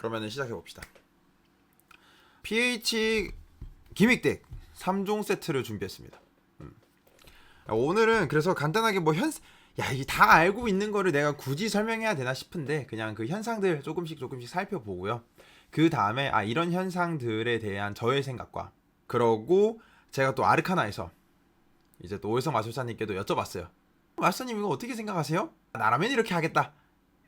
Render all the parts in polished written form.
그러면은 시작해봅시다. PH 기믹덱 3종 세트를 준비했습니다. 오늘은 그래서 간단하게 뭐 이게 다 알고 있는 거를 내가 굳이 설명해야 되나 싶은데 그냥 그 현상들 조금씩 살펴보고요. 그 다음에 이런 현상들에 대한 저의 생각과, 그러고 제가 또 아르카나에서 이제 또 오해성 마술사님께도 여쭤봤어요. 마술사님 이거 어떻게 생각하세요? 나라면 이렇게 하겠다.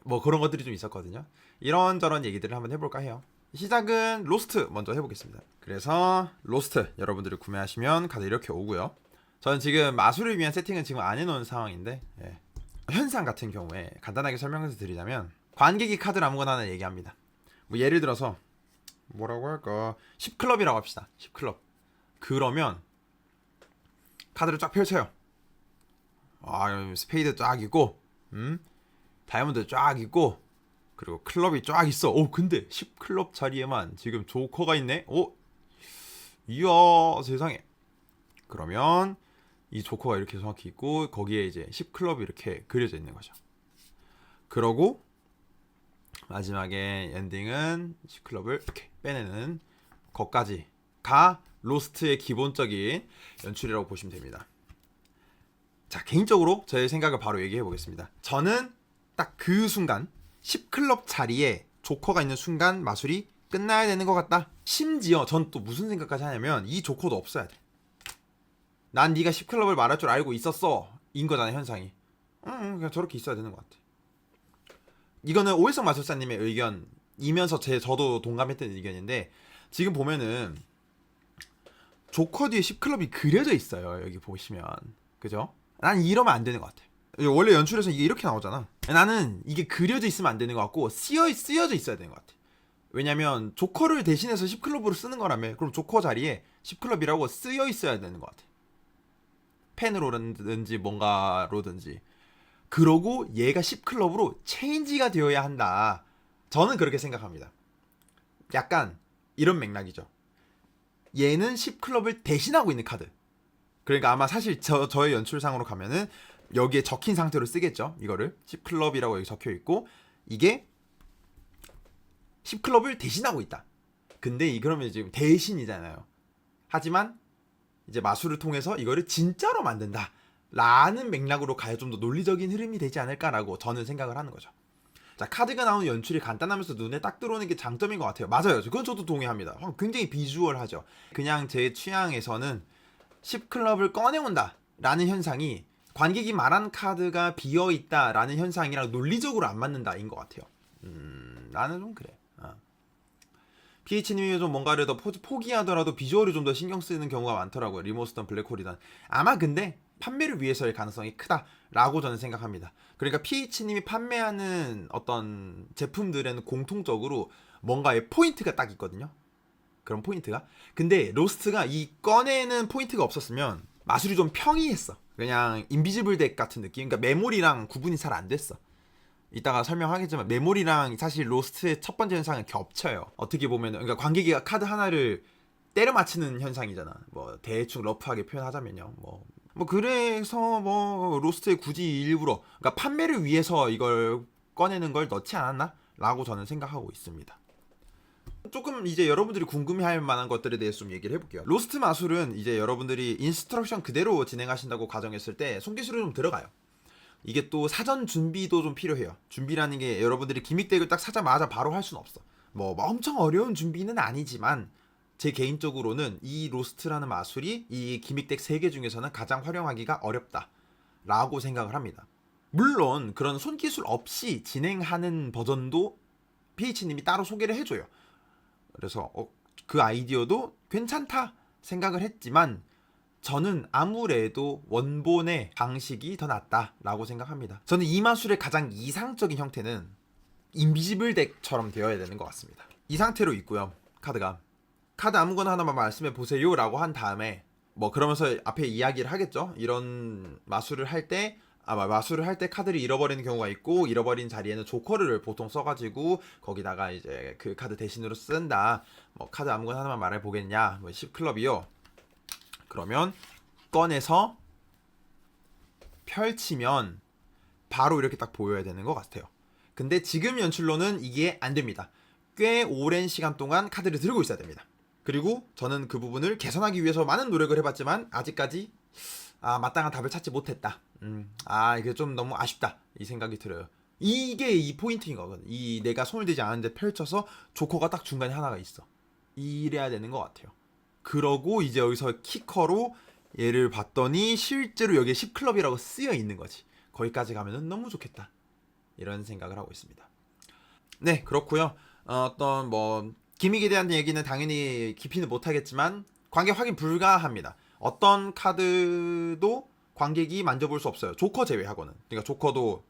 뭐 그런 것들이 좀 있었거든요. 이런저런 얘기들을 한번 해볼까 해요. 시작은 로스트 먼저 해보겠습니다. 그래서 로스트 여러분들이 구매하시면 카드 이렇게 오고요. 저는 지금 마술을 위한 세팅은 지금 안 해놓은 상황인데, 현상 같은 경우에 간단하게 설명해서 드리자면, 관객이 카드를 아무거나 하나 얘기합니다. 뭐 예를 들어서 뭐라고 할까, 10클럽이라고 합시다. 10클럽. 그러면 카드를 쫙 펼쳐요. 스페이드 쫙 있고, 다이아몬드 쫙 있고, 그리고 클럽이 쫙 있어. 근데 10클럽 자리에만 지금 조커가 있네. 이야 세상에. 그러면 이 조커가 이렇게 정확히 있고, 거기에 이제 10클럽이 이렇게 그려져 있는 거죠. 그러고 마지막에 엔딩은 10클럽을 이렇게 빼내는 것까지가 로스트의 기본적인 연출이라고 보시면 됩니다. 자, 개인적으로 제 생각을 바로 얘기해 보겠습니다. 저는 딱 그 순간 10클럽 자리에 조커가 있는 순간 마술이 끝나야 되는 것 같다. 심지어 전 또 무슨 생각까지 하냐면, 이 조커도 없어야 돼. 난 네가 10클럽을 말할 줄 알고 있었어 인 거잖아, 현상이. 그냥 저렇게 있어야 되는 것 같아. 이거는 오해성 마술사님의 의견이면서 저도 동감했던 의견인데, 지금 보면은 조커 뒤에 10클럽이 그려져 있어요. 여기 보시면. 그죠? 난 이러면 안 되는 것 같아. 원래 연출에서 이게 이렇게 나오잖아. 나는 이게 그려져 있으면 안 되는 것 같고, 쓰여져 있어야 되는 것 같아. 왜냐면 조커를 대신해서 10클럽으로 쓰는 거라며. 그럼 조커 자리에 10클럽이라고 쓰여 있어야 되는 것 같아. 펜으로든지 뭔가로든지. 그러고 얘가 10클럽으로 체인지가 되어야 한다. 저는 그렇게 생각합니다. 약간 이런 맥락이죠. 얘는 10클럽을 대신하고 있는 카드. 그러니까 아마 사실 저의 연출상으로 가면은 여기에 적힌 상태로 쓰겠죠. 이거를 10클럽이라고 여기 적혀 있고, 이게 10클럽을 대신하고 있다. 근데 그러면 지금 대신이잖아요. 하지만 이제 마술을 통해서 이거를 진짜로 만든다 라는 맥락으로 가야 좀 더 논리적인 흐름이 되지 않을까라고 저는 생각을 하는 거죠. 자, 카드가 나오는 연출이 간단하면서 눈에 딱 들어오는 게 장점인 것 같아요. 맞아요. 그건 저도 동의합니다. 굉장히 비주얼하죠. 그냥 제 취향에서는 10클럽을 꺼내온다 라는 현상이 관객이 말한 카드가 비어있다 라는 현상이랑 논리적으로 안 맞는다인 것 같아요. 나는 좀 그래. PH님이 좀 뭔가를 더 포기하더라도 비주얼을 좀 더 신경 쓰는 경우가 많더라고요. 리모스턴 블랙홀이든. 아마 근데 판매를 위해서의 가능성이 크다라고 저는 생각합니다. 그러니까 PH님이 판매하는 어떤 제품들에는 공통적으로 뭔가의 포인트가 딱 있거든요. 그런 포인트가. 근데 로스트가 이 꺼내는 포인트가 없었으면 마술이 좀 평이했어. 그냥 인비지블 덱 같은 느낌. 그러니까 메모리랑 구분이 잘 안 됐어. 이따가 설명하겠지만 메모리랑 사실 로스트의 첫 번째 현상은 겹쳐요. 어떻게 보면, 그러니까 관객이 카드 하나를 때려 맞히는 현상이잖아. 뭐 대충 러프하게 표현하자면요. 그래서 로스트에 굳이 일부러, 그러니까 판매를 위해서 이걸 꺼내는 걸 넣지 않았나? 라고 저는 생각하고 있습니다. 조금 이제 여러분들이 궁금해할 만한 것들에 대해서 좀 얘기를 해볼게요. 로스트 마술은 이제 여러분들이 인스트럭션 그대로 진행하신다고 가정했을 때 손기술이 좀 들어가요. 이게 또 사전 준비도 좀 필요해요. 준비라는 게 여러분들이 기믹덱을 딱 사자마자 바로 할 수는 없어. 뭐 엄청 어려운 준비는 아니지만 제 개인적으로는 이 로스트라는 마술이 이 기믹덱 3개 중에서는 가장 활용하기가 어렵다 라고 생각을 합니다. 물론 그런 손기술 없이 진행하는 버전도 PH님이 따로 소개를 해줘요. 그래서 그 아이디어도 괜찮다 생각을 했지만, 저는 아무래도 원본의 방식이 더 낫다라고 생각합니다. 저는 이 마술의 가장 이상적인 형태는 인비지블 덱처럼 되어야 되는 것 같습니다. 이 상태로 있고요. 카드 아무거나 하나만 말씀해 보세요 라고 한 다음에 그러면서 앞에 이야기를 하겠죠. 이런 마술을 할 때 카드를 잃어버리는 경우가 있고, 잃어버린 자리에는 조커를 보통 써가지고 거기다가 이제 그 카드 대신으로 쓴다. 카드 아무거나 하나만 말해 보겠냐. 10클럽이요. 그러면 꺼내서 펼치면 바로 이렇게 딱 보여야 되는 것 같아요. 근데 지금 연출로는 이게 안 됩니다. 꽤 오랜 시간 동안 카드를 들고 있어야 됩니다. 그리고 저는 그 부분을 개선하기 위해서 많은 노력을 해봤지만 아직까지 마땅한 답을 찾지 못했다. 이게 좀 너무 아쉽다 이 생각이 들어요. 이게 이 포인트인 거거든. 이 내가 손을 대지 않은데 펼쳐서 조커가 딱 중간에 하나가 있어. 이래야 되는 것 같아요. 그러고 이제 여기서 키커로 얘를 봤더니 실제로 여기에 10클럽이라고 쓰여 있는 거지. 거기까지 가면은 너무 좋겠다 이런 생각을 하고 있습니다. 네, 그렇고요. 어떤 뭐 기믹에 대한 얘기는 당연히 깊이는 못하겠지만 관객 확인 불가합니다. 어떤 카드도 관객이 만져볼 수 없어요. 조커 제외하고는. 그러니까 조커도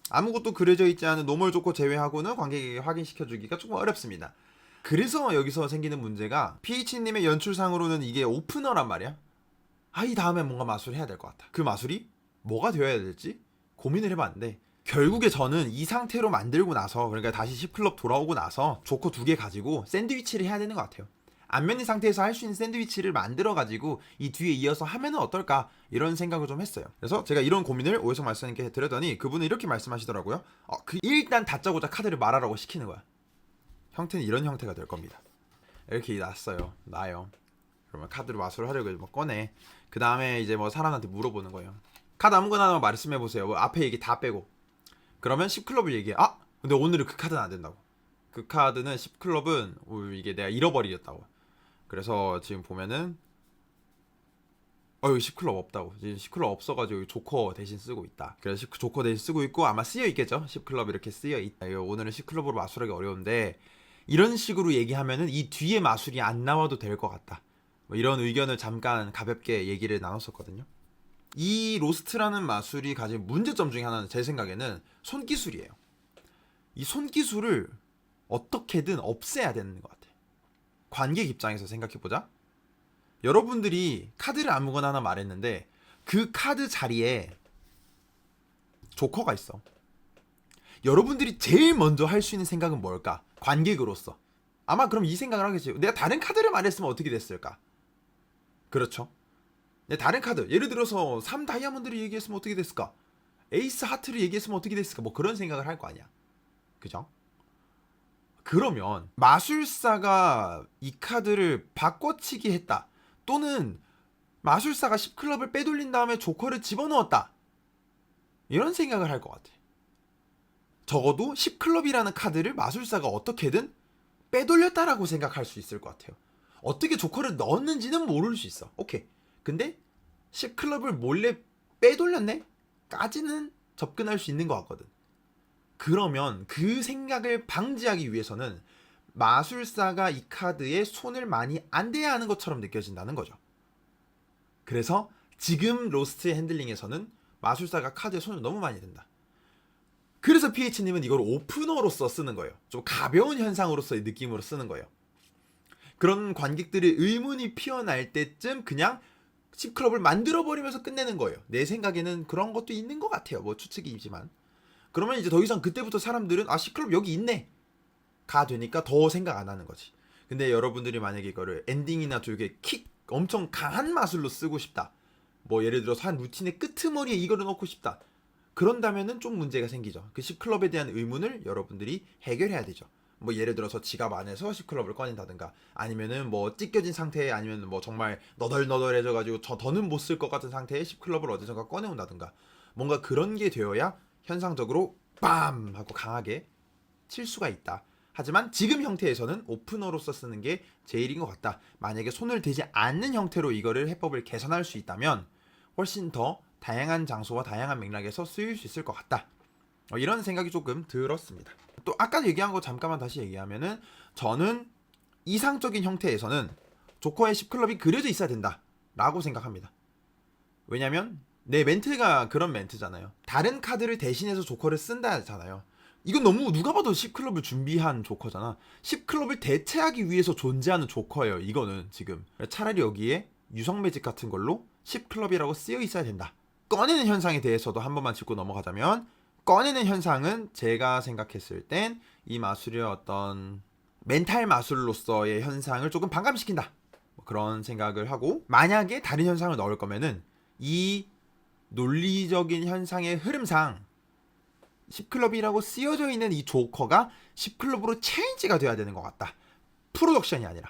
아무것도 그려져 있지 않은 노멀 조커 제외하고는 관객에게 확인시켜주기가 조금 어렵습니다. 그래서 여기서 생기는 문제가 PH님의 연출상으로는 이게 오프너란 말이야. 이 다음에 뭔가 마술을 해야 될 것 같아. 그 마술이 뭐가 되어야 될지 고민을 해봤는데 결국에 저는 이 상태로 만들고 나서, 그러니까 다시 10클럽 돌아오고 나서 조커 2개 가지고 샌드위치를 해야 되는 것 같아요. 안면인 상태에서 할 수 있는 샌드위치를 만들어가지고 이 뒤에 이어서 하면은 어떨까 이런 생각을 좀 했어요. 그래서 제가 이런 고민을 오해성 말씀님께 드렸더니 그분은 이렇게 말씀하시더라고요. 일단 다짜고짜 카드를 말하라고 시키는 거야. 형태는 이런 형태가 될 겁니다. 이렇게 나요. 그러면 카드를 마술을 하려고 막 꺼내. 그 다음에 이제 뭐 사람한테 물어보는 거예요. 카드 아무거나 하나 말씀해보세요. 뭐 앞에 얘기 다 빼고. 그러면 10클럽을 얘기해. 근데 오늘은 그 카드는 안 된다고. 그 카드는 10클럽은 이게 내가 잃어버리겠다고. 그래서 지금 보면은 여기 10클럽 없다고. 지금 10클럽 없어가지고 조커 대신 쓰고 있다. 그래서 조커 대신 쓰고 있고 아마 쓰여 있겠죠. 10클럽 이렇게 쓰여 있다. 오늘은 10클럽으로 마술하기 어려운데 이런 식으로 얘기하면은 이 뒤에 마술이 안 나와도 될 것 같다. 뭐 이런 의견을 잠깐 가볍게 얘기를 나눴었거든요. 이 로스트라는 마술이 가진 문제점 중에 하나는 제 생각에는 손기술이에요. 이 손기술을 어떻게든 없애야 되는 것 같아요. 관객 입장에서 생각해보자. 여러분들이 카드를 아무거나 하나 말했는데 그 카드 자리에 조커가 있어. 여러분들이 제일 먼저 할 수 있는 생각은 뭘까? 관객으로서. 아마 그럼 이 생각을 하겠지. 내가 다른 카드를 말했으면 어떻게 됐을까? 그렇죠. 다른 카드, 예를 들어서 3 다이아몬드를 얘기했으면 어떻게 됐을까? 에이스 하트를 얘기했으면 어떻게 됐을까? 뭐 그런 생각을 할 거 아니야. 그죠? 그러면 마술사가 이 카드를 바꿔치기 했다. 또는 마술사가 10클럽을 빼돌린 다음에 조커를 집어넣었다. 이런 생각을 할 것 같아. 적어도 10클럽이라는 카드를 마술사가 어떻게든 빼돌렸다라고 생각할 수 있을 것 같아요. 어떻게 조커를 넣었는지는 모를 수 있어. 오케이. 근데 10클럽을 몰래 빼돌렸네? 까지는 접근할 수 있는 것 같거든. 그러면 그 생각을 방지하기 위해서는 마술사가 이 카드에 손을 많이 안 대야 하는 것처럼 느껴진다는 거죠. 그래서 지금 로스트의 핸들링에서는 마술사가 카드에 손을 너무 많이 댄다. 그래서 PH님은 이걸 오프너로서 쓰는 거예요. 좀 가벼운 현상으로서의 느낌으로 쓰는 거예요. 그런 관객들의 의문이 피어날 때쯤 그냥 10클럽을 만들어버리면서 끝내는 거예요. 내 생각에는 그런 것도 있는 것 같아요. 뭐 추측이지만. 그러면 이제 더 이상 그때부터 사람들은 10클럽 여기 있네 가 되니까 더 생각 안 하는 거지. 근데 여러분들이 만약에 이거를 엔딩이나 되게 킥 엄청 강한 마술로 쓰고 싶다. 뭐 예를 들어서 한 루틴의 끄트머리에 이거를 넣고 싶다. 그런다면은 좀 문제가 생기죠. 그 10클럽에 대한 의문을 여러분들이 해결해야 되죠. 뭐 예를 들어서 지갑 안에서 10클럽을 꺼낸다든가 아니면은 뭐 찢겨진 상태에 아니면 뭐 정말 너덜너덜해져가지고 더는 못 쓸 것 같은 상태에 10클럽을 어디선가 꺼내온다든가 뭔가 그런 게 되어야 현상적으로 빰 하고 강하게 칠 수가 있다. 하지만 지금 형태에서는 오프너로서 쓰는 게 제일인 것 같다. 만약에 손을 대지 않는 형태로 이거를 해법을 개선할 수 있다면 훨씬 더 다양한 장소와 다양한 맥락에서 쓰일 수 있을 것 같다. 이런 생각이 조금 들었습니다. 또 아까 얘기한 거 잠깐만 다시 얘기하면은 저는 이상적인 형태에서는 조커의 10클럽이 그려져 있어야 된다 라고 생각합니다. 왜냐면 내 멘트가 그런 멘트잖아요. 다른 카드를 대신해서 조커를 쓴다잖아요. 이건 너무 누가 봐도 10클럽을 준비한 조커잖아. 10클럽을 대체하기 위해서 존재하는 조커예요. 이거는 지금 차라리 여기에 유성 매직 같은 걸로 10클럽이라고 쓰여 있어야 된다. 꺼내는 현상에 대해서도 한 번만 짚고 넘어가자면 꺼내는 현상은 제가 생각했을 땐 이 마술의 어떤 멘탈 마술로서의 현상을 조금 반감시킨다. 그런 생각을 하고 만약에 다른 현상을 넣을 거면은 이 논리적인 현상의 흐름상 10클럽이라고 쓰여져 있는 이 조커가 10클럽으로 체인지가 돼야 되는 것 같다. 프로덕션이 아니라.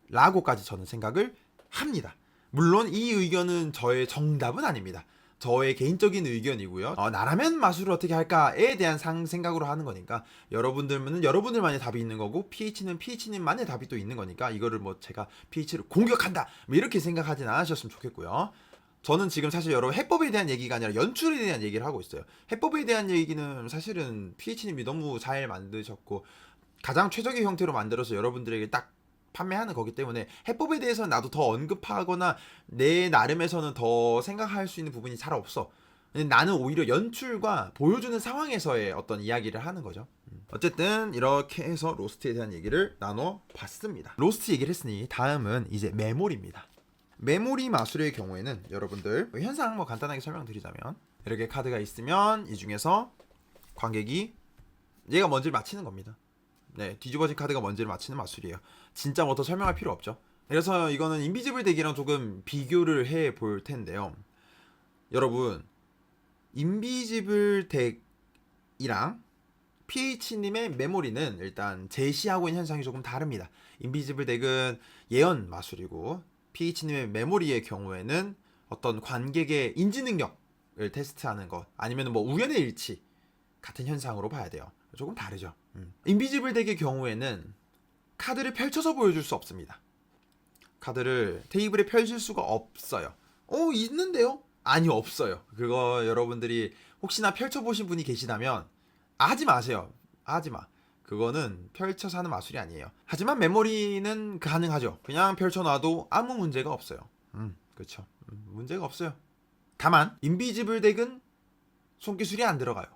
라고까지 저는 생각을 합니다. 물론 이 의견은 저의 정답은 아닙니다. 저의 개인적인 의견이고요. 나라면 마술을 어떻게 할까에 대한 생각으로 하는 거니까 여러분들은 여러분들만의 답이 있는 거고 PH는 PH님만의 답이 또 있는 거니까 이거를 뭐 제가 PH를 공격한다 뭐 이렇게 생각하진 않으셨으면 좋겠고요. 저는 지금 사실 여러 해법에 대한 얘기가 아니라 연출에 대한 얘기를 하고 있어요. 해법에 대한 얘기는 사실은 PH님이 너무 잘 만드셨고 가장 최적의 형태로 만들어서 여러분들에게 딱 판매하는 거기 때문에 해법에 대해서는 나도 더 언급하거나 내 나름에서는 더 생각할 수 있는 부분이 잘 없어. 나는 오히려 연출과 보여주는 상황에서의 어떤 이야기를 하는 거죠. 어쨌든 이렇게 해서 로스트에 대한 얘기를 나눠봤습니다. 로스트 얘기를 했으니 다음은 이제 메모리입니다. 메모리 마술의 경우에는 여러분들 현상 뭐 간단하게 설명드리자면 이렇게 카드가 있으면 이 중에서 관객이 얘가 뭔지를 맞히는 겁니다. 네, 뒤집어진 카드가 뭔지를 맞히는 마술이에요. 진짜 뭐 더 설명할 필요 없죠. 그래서 이거는 인비지블 덱이랑 조금 비교를 해 볼 텐데요. 여러분, 인비지블 덱이랑 PH님의 메모리는 일단 제시하고 있는 현상이 조금 다릅니다. 인비지블 덱은 예언 마술이고 PH님의 메모리의 경우에는 어떤 관객의 인지 능력을 테스트하는 것 아니면 뭐 우연의 일치 같은 현상으로 봐야 돼요. 조금 다르죠. 인비지블 덱의 경우에는 카드를 펼쳐서 보여줄 수 없습니다. 카드를 테이블에 펼칠 수가 없어요. 있는데요? 아니, 없어요. 그거 여러분들이 혹시나 펼쳐보신 분이 계시다면 하지 마세요. 하지 마. 그거는 펼쳐서 하는 마술이 아니에요. 하지만 메모리는 가능하죠. 그냥 펼쳐놔도 아무 문제가 없어요. 그렇죠. 문제가 없어요. 다만 인비지블 덱은 손기술이 안 들어가요.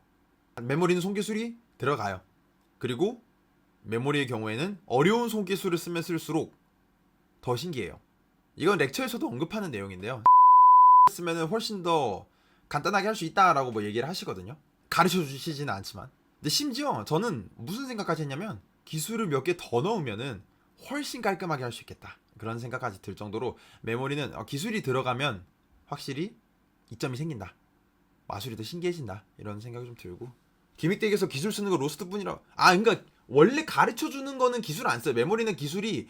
메모리는 손기술이 들어가요. 그리고 메모리의 경우에는 어려운 손기술을 쓰면 쓸수록 더 신기해요. 이건 렉처에서도 언급하는 내용인데요. 쓰면 훨씬 더 간단하게 할 수 있다라고 뭐 얘기를 하시거든요. 가르쳐 주시지는 않지만. 근데 심지어 저는 무슨 생각까지 했냐면 기술을 몇 개 더 넣으면은 훨씬 깔끔하게 할 수 있겠다. 그런 생각까지 들 정도로 메모리는 기술이 들어가면 확실히 이점이 생긴다. 마술이 더 신기해진다. 이런 생각이 좀 들고. 기믹덱에서 기술 쓰는 거 로스트 뿐이라. 그러니까 원래 가르쳐 주는 거는 기술 안 써요. 메모리는 기술이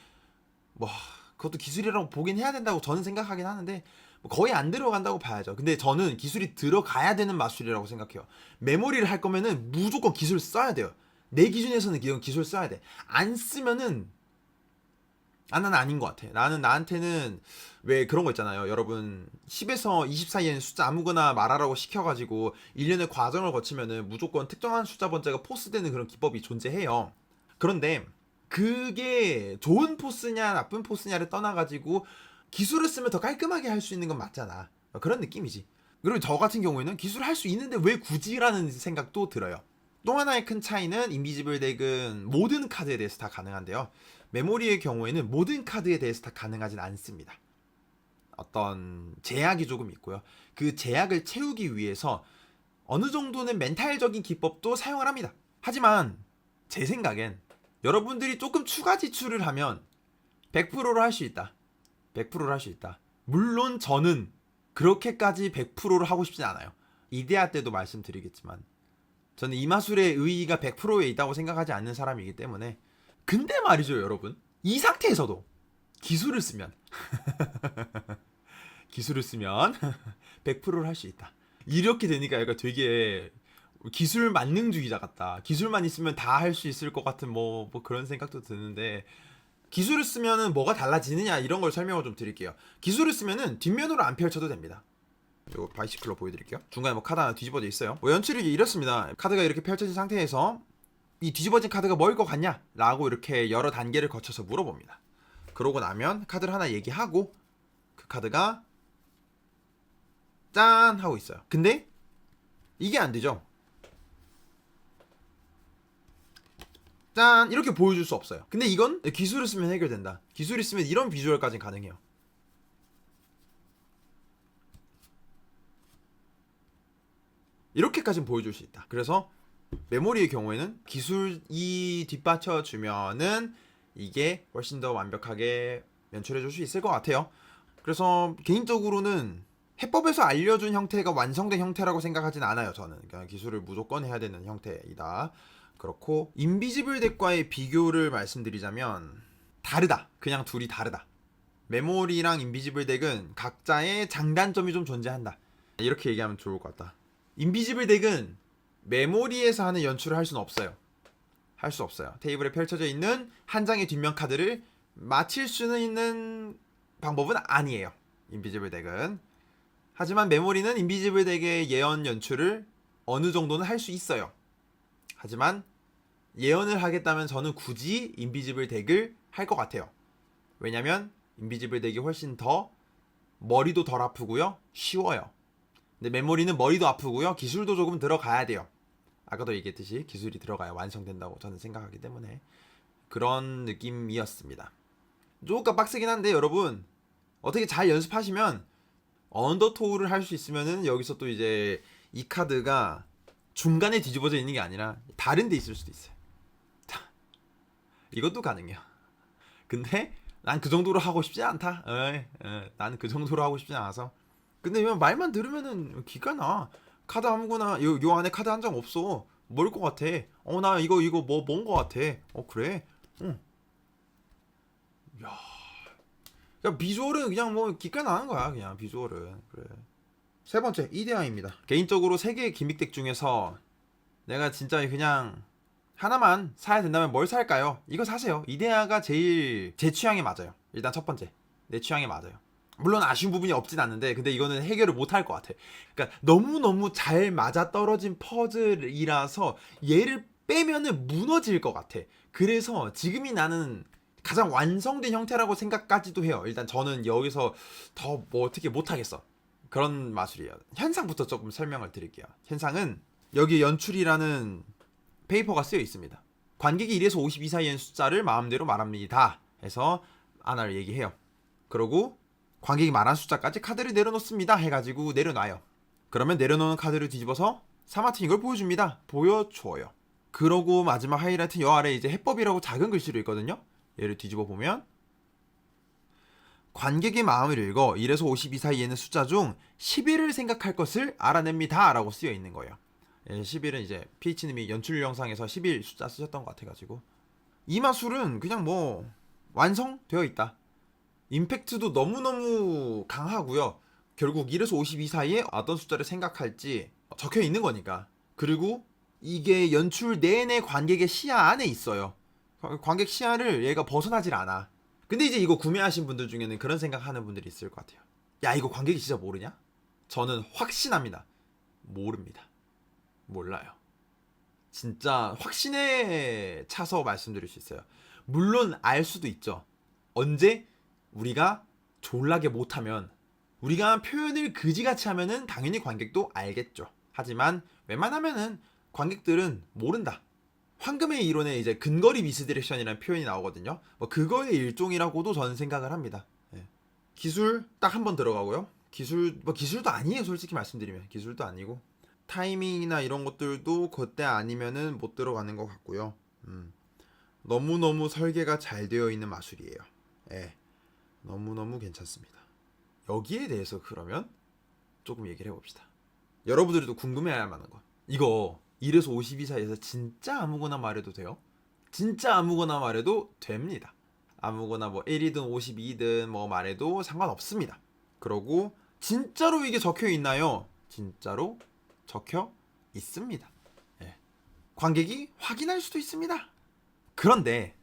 뭐 그것도 기술이라고 보긴 해야 된다고 저는 생각하긴 하는데 뭐 거의 안 들어간다고 봐야죠. 근데 저는 기술이 들어가야 되는 마술이라고 생각해요. 메모리를 할 거면은 무조건 기술 써야 돼요. 내 기준에서는 이건 기술 써야 돼. 안 쓰면은 나는 아닌 것 같아. 나한테는 왜 그런 거 있잖아요. 여러분 10에서 20 사이에는 숫자 아무거나 말하라고 시켜가지고 1년의 과정을 거치면은 무조건 특정한 숫자 번째가 포스되는 그런 기법이 존재해요. 그런데 그게 좋은 포스냐 나쁜 포스냐를 떠나가지고 기술을 쓰면 더 깔끔하게 할 수 있는 건 맞잖아. 그런 느낌이지. 그리고 저 같은 경우에는 기술을 할 수 있는데 왜 굳이라는 생각도 들어요. 또 하나의 큰 차이는 인비지블 덱은 모든 카드에 대해서 다 가능한데요. 메모리의 경우에는 모든 카드에 대해서 다 가능하진 않습니다. 어떤 제약이 조금 있고요. 그 제약을 채우기 위해서 어느 정도는 멘탈적인 기법도 사용을 합니다. 하지만 제 생각엔 여러분들이 조금 추가 지출을 하면 100%로 할 수 있다. 100%로 할 수 있다. 물론 저는 그렇게까지 100%를 하고 싶진 않아요. 이데아 때도 말씀드리겠지만 저는 이 마술의 의의가 100%에 있다고 생각하지 않는 사람이기 때문에. 근데 말이죠 여러분, 이 상태에서도 기술을 쓰면 100%를 할 수 있다. 이렇게 되니까 약간 되게 기술 만능주의자 같다. 기술만 있으면 다 할 수 있을 것 같은 뭐 그런 생각도 드는데, 기술을 쓰면은 뭐가 달라지느냐 이런 걸 설명을 좀 드릴게요. 기술을 쓰면은 뒷면으로 안 펼쳐도 됩니다. 이거 바이시클로 보여드릴게요. 중간에 뭐 카드 하나 뒤집어져 있어요. 연출이 이렇습니다. 카드가 이렇게 펼쳐진 상태에서 이 뒤집어진 카드가 뭐일 것 같냐? 라고 이렇게 여러 단계를 거쳐서 물어봅니다. 그러고 나면 카드를 하나 얘기하고 그 카드가 짠! 하고 있어요. 근데 이게 안 되죠. 짠! 이렇게 보여줄 수 없어요. 근데 이건 기술을 쓰면 해결된다. 기술이 쓰면 이런 비주얼까지는 가능해요. 이렇게까지는 보여줄 수 있다. 그래서 메모리의 경우에는 기술이 뒷받쳐주면은 이게 훨씬 더 완벽하게 연출해줄 수 있을 것 같아요. 그래서 개인적으로는 해법에서 알려준 형태가 완성된 형태라고 생각하진 않아요. 저는 그냥 기술을 무조건 해야 되는 형태이다. 그렇고 인비지블 덱과의 비교를 말씀드리자면 다르다. 그냥 둘이 다르다. 메모리랑 인비지블 덱은 각자의 장단점이 좀 존재한다. 이렇게 얘기하면 좋을 것 같다. 인비지블 덱은 메모리에서 하는 연출을 할 수는 없어요. 할 수 없어요. 테이블에 펼쳐져 있는 한 장의 뒷면 카드를 맞힐 수는 있는 방법은 아니에요. 인비지블 덱은. 하지만 메모리는 인비지블 덱의 예언 연출을 어느 정도는 할 수 있어요. 하지만 예언을 하겠다면 저는 굳이 인비지블 덱을 할 것 같아요. 왜냐면 인비지블 덱이 훨씬 더 머리도 덜 아프고요. 쉬워요. 근데 메모리는 머리도 아프고요. 기술도 조금 들어가야 돼요. 아까도 얘기했듯이 기술이 들어가야 완성된다고 저는 생각하기 때문에 그런 느낌이었습니다. 조금 빡세긴 한데 여러분 어떻게 잘 연습하시면 언더토우를 할 수 있으면은 여기서 또 이제 이 카드가 중간에 뒤집어져 있는 게 아니라 다른 데 있을 수도 있어요. 이것도 가능해요. 근데 난 그 정도로 하고 싶지 않다. 나는 그 정도로 하고 싶지 않아서. 근데 말만 들으면은 기가 나. 카드 아무거나 요 안에 카드 한 장 없어. 뭘 것 같아? 나 이거 뭔 것 같아? 그래? 응. 야 비주얼은 그냥 뭐 기가 나는 거야. 그냥 비주얼은 그래. 세 번째 이데아입니다. 개인적으로 세 개의 기믹덱 중에서 내가 진짜 그냥 하나만 사야 된다면 뭘 살까요? 이거 사세요. 이데아가 제일 제 취향에 맞아요. 일단 첫 번째 내 취향에 맞아요. 물론 아쉬운 부분이 없진 않는데 근데 이거는 해결을 못 할 것 같아. 그러니까 너무너무 잘 맞아떨어진 퍼즐이라서 얘를 빼면은 무너질 것 같아. 그래서 지금이 나는 가장 완성된 형태라고 생각까지도 해요. 일단 저는 여기서 더 뭐 어떻게 못하겠어. 그런 마술이에요. 현상부터 조금 설명을 드릴게요. 현상은 여기 연출이라는 페이퍼가 쓰여 있습니다. 관객이 1에서 52 사이의 숫자를 마음대로 말합니다. 해서 하나를 얘기해요. 그러고 관객이 말한 숫자까지 카드를 내려놓습니다. 해가지고 내려놔요. 그러면 내려놓은 카드를 뒤집어서 사마틴 이걸 보여줍니다. 보여줘요. 그러고 마지막 하이라이트 여 아래 이제 해법이라고 작은 글씨로 있거든요. 얘를 뒤집어 보면 관객의 마음을 읽어 1에서 52 사이에 있는 숫자 중 11을 생각할 것을 알아냅니다. 라고 쓰여 있는 거예요. 11은 이제 PH님이 연출 영상에서 11 숫자 쓰셨던 것 같아가지고 이 마술은 그냥 뭐 완성되어 있다. 임팩트도 너무너무 강하고요. 결국 1에서 52 사이에 어떤 숫자를 생각할지 적혀 있는 거니까. 그리고 이게 연출 내내 관객의 시야 안에 있어요. 관객 시야를 얘가 벗어나질 않아. 근데 이제 이거 구매하신 분들 중에는 그런 생각하는 분들이 있을 것 같아요. 야 이거 관객이 진짜 모르냐? 저는 확신합니다. 모릅니다. 몰라요. 진짜 확신에 차서 말씀드릴 수 있어요. 물론 알 수도 있죠. 언제 우리가 졸라게 못하면 우리가 표현을 그지같이 하면은 당연히 관객도 알겠죠. 하지만 웬만하면은 관객들은 모른다. 황금의 이론에 이제 근거리 미스디렉션이라는 표현이 나오거든요. 뭐 그거의 일종이라고도 저는 생각을 합니다. 예. 기술 딱 한 번 들어가고요. 기술도 아니에요. 솔직히 말씀드리면 기술도 아니고 타이밍이나 이런 것들도 그때 아니면은 못 들어가는 것 같고요. 너무너무 설계가 잘 되어 있는 마술이에요. 예. 너무너무 괜찮습니다. 여기에 대해서 그러면 조금 얘기를 해봅시다. 여러분들도 궁금해할 만한 거. 이거 1에서 52 사이에서 진짜 아무거나 말해도 돼요? 진짜 아무거나 말해도 됩니다. 아무거나 뭐 1이든 52든 뭐 말해도 상관없습니다. 그러고 진짜로 이게 적혀 있나요? 진짜로 적혀 있습니다. 예. 관객이 확인할 수도 있습니다. 그런데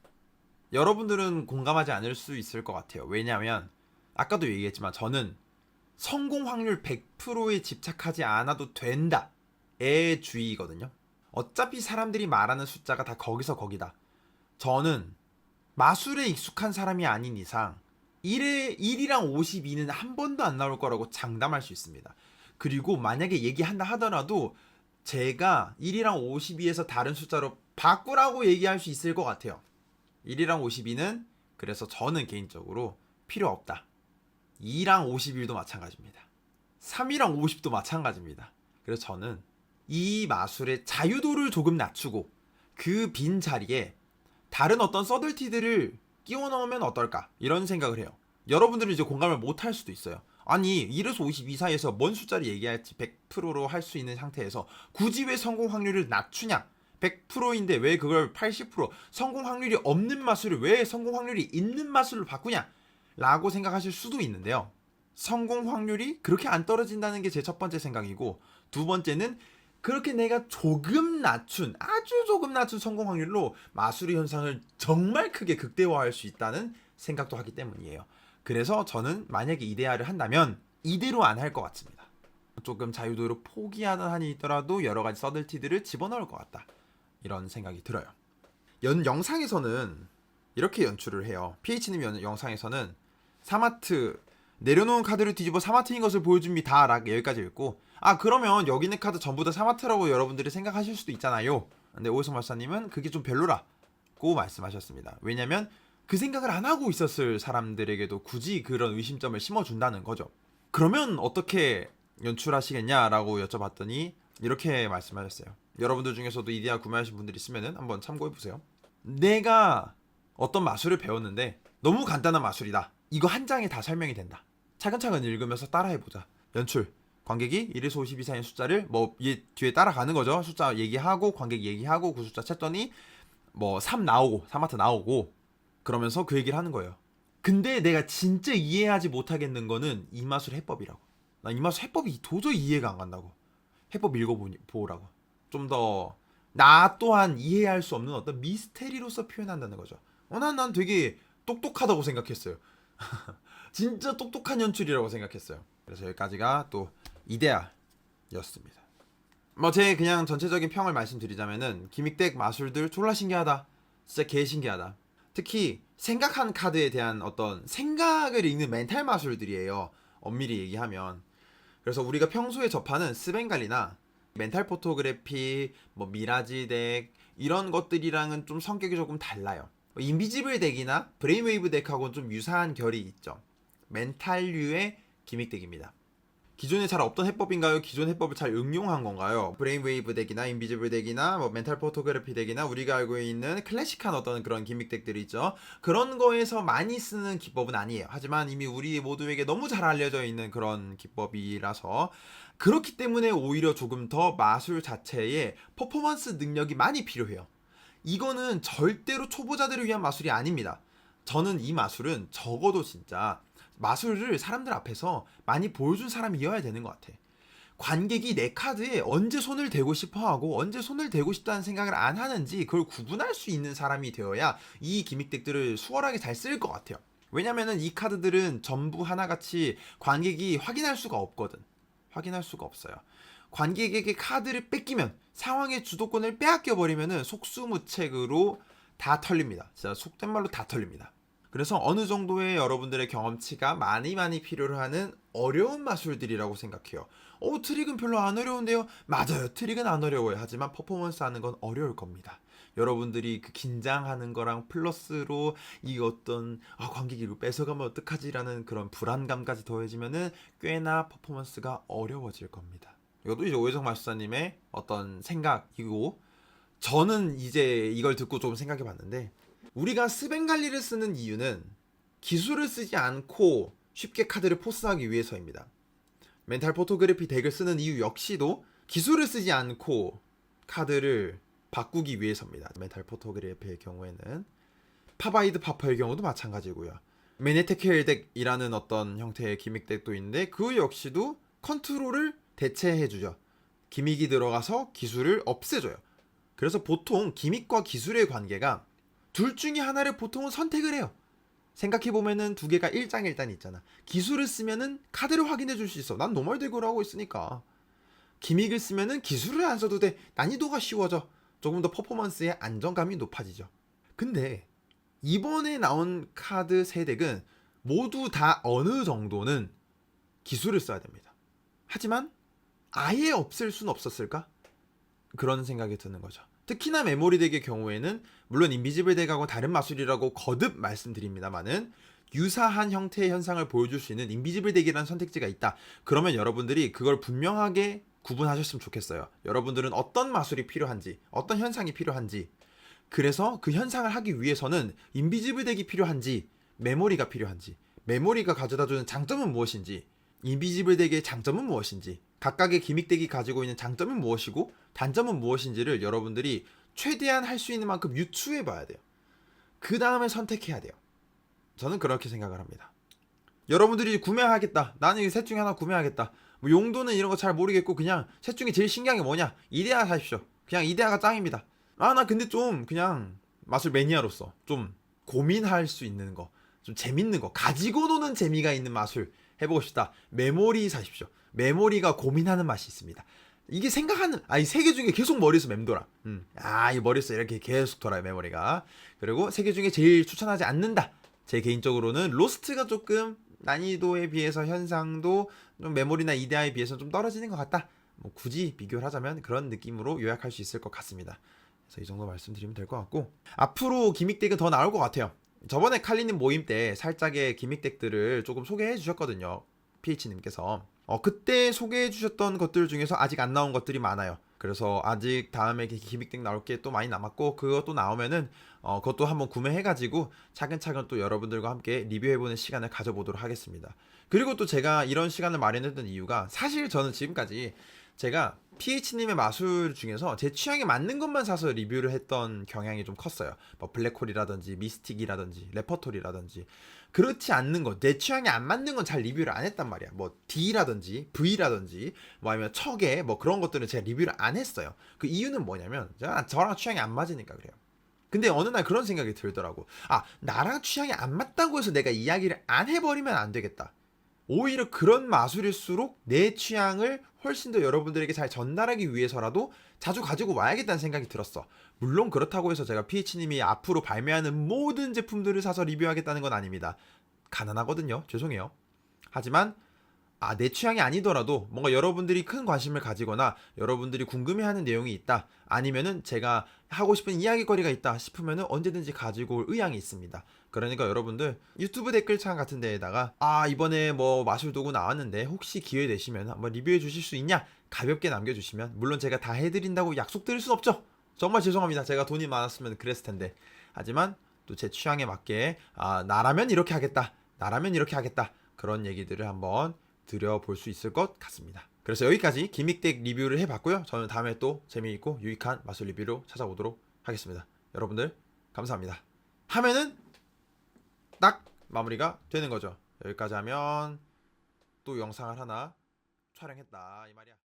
여러분들은 공감하지 않을 수 있을 것 같아요. 왜냐하면 아까도 얘기했지만 저는 성공 확률 100%에 집착하지 않아도 된다의 주의거든요. 어차피 사람들이 말하는 숫자가 다 거기서 거기다. 저는 마술에 익숙한 사람이 아닌 이상 1이랑 52는 한 번도 안 나올 거라고 장담할 수 있습니다. 그리고 만약에 얘기한다 하더라도 제가 1이랑 52에서 다른 숫자로 바꾸라고 얘기할 수 있을 것 같아요. 1이랑 52는 그래서 저는 개인적으로 필요 없다. 2랑 51도 마찬가지입니다. 3이랑 50도 마찬가지입니다. 그래서 저는 이 마술의 자유도를 조금 낮추고 그 빈 자리에 다른 어떤 서들티들을 끼워 넣으면 어떨까 이런 생각을 해요. 여러분들은 이제 공감을 못 할 수도 있어요. 아니 1에서 52 사이에서 뭔 숫자를 얘기할지 100%로 할 수 있는 상태에서 굳이 왜 성공 확률을 낮추냐? 100%인데 왜 그걸 80% 성공 확률이 없는 마술을 왜 성공 확률이 있는 마술로 바꾸냐? 라고 생각하실 수도 있는데요. 성공 확률이 그렇게 안 떨어진다는 게 제 첫 번째 생각이고, 두 번째는 그렇게 내가 조금 낮춘, 아주 조금 낮춘 성공 확률로 마술의 현상을 정말 크게 극대화할 수 있다는 생각도 하기 때문이에요. 그래서 저는 만약에 이데아를 한다면 이대로 안 할 것 같습니다. 조금 자유도를 포기하는 한이 있더라도 여러 가지 서들티들을 집어넣을 것 같다, 이런 생각이 들어요. 영상에서는 이렇게 연출을 해요. PH님 영상에서는 사마트, 내려놓은 카드를 뒤집어 사마트인 것을 보여줍니다 락 여기까지 읽고, 아 그러면 여기 있는 카드 전부 다 사마트라고 여러분들이 생각하실 수도 있잖아요. 근데 오해성 박사님은 그게 좀 별로라고 말씀하셨습니다. 왜냐면 그 생각을 안 하고 있었을 사람들에게도 굳이 그런 의심점을 심어준다는 거죠. 그러면 어떻게 연출하시겠냐라고 여쭤봤더니 이렇게 말씀하셨어요. 여러분들 중에서도 이데아 구매하신 분들 있으면 한번 참고해보세요. 내가 어떤 마술을 배웠는데 너무 간단한 마술이다, 이거 한 장에 다 설명이 된다, 차근차근 읽으면서 따라해보자. 연출, 관객이 1에서 52 사이의 숫자를 뭐 뒤에 따라가는 거죠. 숫자 얘기하고 관객 얘기하고 그 숫자 쳤더니 뭐 3 나오고 사마트 나오고, 그러면서 그 얘기를 하는 거예요. 근데 내가 진짜 이해하지 못하겠는 거는 이 마술 해법이라고. 나 이 마술 해법이 도저히 이해가 안 간다고. 해법 읽어보라고. 좀 더 나 또한 이해할 수 없는 어떤 미스테리로서 표현한다는 거죠. 난 되게 똑똑하다고 생각했어요. 진짜 똑똑한 연출이라고 생각했어요. 그래서 여기까지가 또 이데아였습니다. 뭐 제 그냥 전체적인 평을 말씀드리자면은 기믹덱 마술들 졸라 신기하다. 진짜 개 신기하다. 특히 생각한 카드에 대한 어떤 생각을 읽는 멘탈 마술들이에요, 엄밀히 얘기하면. 그래서 우리가 평소에 접하는 스벤갈리나 멘탈 포토그래피, 뭐 미라지 덱 이런 것들이랑은 좀 성격이 조금 달라요. 인비지블 덱이나 브레인웨이브 덱하고는 좀 유사한 결이 있죠. 멘탈류의 기믹 덱입니다. 기존에 잘 없던 해법인가요? 기존 해법을 잘 응용한 건가요? 브레인웨이브 덱이나 인비지블 덱이나 뭐 멘탈 포토그래피 덱이나 우리가 알고 있는 클래식한 어떤 그런 기믹 덱들이 있죠. 그런 거에서 많이 쓰는 기법은 아니에요. 하지만 이미 우리 모두에게 너무 잘 알려져 있는 그런 기법이라서, 그렇기 때문에 오히려 조금 더 마술 자체의 퍼포먼스 능력이 많이 필요해요. 이거는 절대로 초보자들을 위한 마술이 아닙니다. 저는 이 마술은 적어도 진짜 마술을 사람들 앞에서 많이 보여준 사람이어야 되는 것 같아. 관객이 내 카드에 언제 손을 대고 싶어하고 언제 손을 대고 싶다는 생각을 안 하는지 그걸 구분할 수 있는 사람이 되어야 이 기믹덱들을 수월하게 잘 쓸 것 같아요. 왜냐면은 이 카드들은 전부 하나같이 관객이 확인할 수가 없거든. 확인할 수가 없어요. 관객에게 카드를 뺏기면, 상황의 주도권을 빼앗겨 버리면은 속수무책으로 다 털립니다. 진짜 속된 말로 다 털립니다. 그래서 어느 정도의 여러분들의 경험치가 많이 필요로 하는 어려운 마술들이라고 생각해요. 트릭은 별로 안 어려운데요? 맞아요, 트릭은 안 어려워요. 하지만 퍼포먼스 하는 건 어려울 겁니다. 여러분들이 그 긴장하는 거랑 플러스로 이 어떤 관객이 이거 뺏어가면 어떡하지라는 그런 불안감까지 더해지면은 꽤나 퍼포먼스가 어려워질 겁니다. 이것도 이제 오해정 마술사님의 어떤 생각이고, 저는 이제 이걸 듣고 좀 생각해 봤는데, 우리가 스벤갈리를 쓰는 이유는 기술을 쓰지 않고 쉽게 카드를 포스하기 위해서입니다. 멘탈 포토그래피 덱을 쓰는 이유 역시도 기술을 쓰지 않고 카드를 바꾸기 위해서입니다. 멘탈 포토그래피의 경우에는 파바이드 파퍼의 경우도 마찬가지고요. 메네테켈 덱이라는 어떤 형태의 기믹 덱도 있는데 그 역시도 컨트롤을 대체해주죠. 기믹이 들어가서 기술을 없애줘요. 그래서 보통 기믹과 기술의 관계가 둘 중에 하나를 보통은 선택을 해요. 생각해보면은 두 개가 일장일단 있잖아. 기술을 쓰면은 카드를 확인해 줄 수 있어. 난 노멀 덱으로 하고 있으니까. 기믹을 쓰면은 기술을 안 써도 돼. 난이도가 쉬워져. 조금 더 퍼포먼스의 안정감이 높아지죠. 근데 이번에 나온 카드 세 덱은 모두 다 어느 정도는 기술을 써야 됩니다. 하지만 아예 없앨 수는 없었을까? 그런 생각이 드는 거죠. 특히나 메모리 덱의 경우에는 물론 인비지블 덱하고 다른 마술이라고 거듭 말씀드립니다만은 유사한 형태의 현상을 보여줄 수 있는 인비지블 덱이라는 선택지가 있다. 그러면 여러분들이 그걸 분명하게 구분하셨으면 좋겠어요. 여러분들은 어떤 마술이 필요한지, 어떤 현상이 필요한지, 그래서 그 현상을 하기 위해서는 인비지블 덱이 필요한지, 메모리가 필요한지, 메모리가 가져다주는 장점은 무엇인지, 인비지블 덱의 장점은 무엇인지, 각각의 기믹 덱이 가지고 있는 장점은 무엇이고 단점은 무엇인지를 여러분들이 최대한 할 수 있는 만큼 유추해 봐야 돼요. 그 다음에 선택해야 돼요. 저는 그렇게 생각을 합니다. 여러분들이 구매하겠다, 나는 이 셋 중에 하나 구매하겠다, 뭐 용도는 이런 거 잘 모르겠고 그냥 셋 중에 제일 신기한 게 뭐냐, 이데아 사십시오. 그냥 이데아가 짱입니다. 아, 나 근데 좀 그냥 마술 매니아로서 좀 고민할 수 있는 거, 좀 재밌는 거, 가지고 노는 재미가 있는 마술 해보고 싶다. 메모리 사십시오. 메모리가 고민하는 맛이 있습니다. 이게 생각하는, 이 세 개 중에 계속 머리에서 맴돌아. 이 머리에서 이렇게 계속 돌아요, 메모리가. 그리고 세 개 중에 제일 추천하지 않는다. 제 개인적으로는 로스트가 조금 난이도에 비해서 현상도 좀 메모리나 이데아에 비해서 좀 떨어지는 것 같다. 뭐 굳이 비교를 하자면 그런 느낌으로 요약할 수 있을 것 같습니다. 그래서 이 정도 말씀드리면 될 것 같고, 앞으로 기믹덱은 더 나올 것 같아요. 저번에 칼리님 모임 때 살짝의 기믹덱들을 조금 소개해 주셨거든요, PH님께서. 그때 소개해 주셨던 것들 중에서 아직 안 나온 것들이 많아요. 그래서 아직 다음에 기믹덱 나올 게 또 많이 남았고, 그것도 나오면은 그것도 한번 구매해가지고 차근차근 또 여러분들과 함께 리뷰해보는 시간을 가져보도록 하겠습니다. 그리고 또 제가 이런 시간을 마련했던 이유가, 사실 저는 지금까지 제가 PH님의 마술 중에서 제 취향에 맞는 것만 사서 리뷰를 했던 경향이 좀 컸어요. 뭐 블랙홀이라든지 미스틱이라든지 레퍼토리라든지, 그렇지 않는 거, 내 취향에 안 맞는 건 잘 리뷰를 안 했단 말이야. 뭐 D라든지 V라든지 뭐 아니면 척에 뭐 그런 것들은 제가 리뷰를 안 했어요. 그 이유는 뭐냐면 저랑 취향이 안 맞으니까 그래요. 근데 어느 날 그런 생각이 들더라고. 나랑 취향이 안 맞다고 해서 내가 이야기를 안 해버리면 안 되겠다. 오히려 그런 마술일수록 내 취향을 훨씬 더 여러분들에게 잘 전달하기 위해서라도 자주 가지고 와야겠다는 생각이 들었어. 물론 그렇다고 해서 제가 PH님이 앞으로 발매하는 모든 제품들을 사서 리뷰하겠다는 건 아닙니다. 가난하거든요. 죄송해요. 하지만 내 취향이 아니더라도 뭔가 여러분들이 큰 관심을 가지거나 여러분들이 궁금해하는 내용이 있다, 아니면은 제가 하고 싶은 이야기거리가 있다 싶으면은 언제든지 가지고 올 의향이 있습니다. 그러니까 여러분들 유튜브 댓글창 같은 데에다가 이번에 뭐 마술 도구 나왔는데 혹시 기회 되시면 한번 리뷰해 주실 수 있냐 가볍게 남겨주시면, 물론 제가 다 해드린다고 약속드릴 순 없죠. 정말 죄송합니다. 제가 돈이 많았으면 그랬을 텐데. 하지만 또 제 취향에 맞게 나라면 이렇게 하겠다, 나라면 이렇게 하겠다, 그런 얘기들을 한번 드려볼 수 있을 것 같습니다. 그래서 여기까지 기믹덱 리뷰를 해봤고요. 저는 다음에 또 재미있고 유익한 마술 리뷰로 찾아오도록 하겠습니다. 여러분들 감사합니다. 하면은 딱 마무리가 되는 거죠. 여기까지 하면 또 영상을 하나 촬영했다 이 말이야.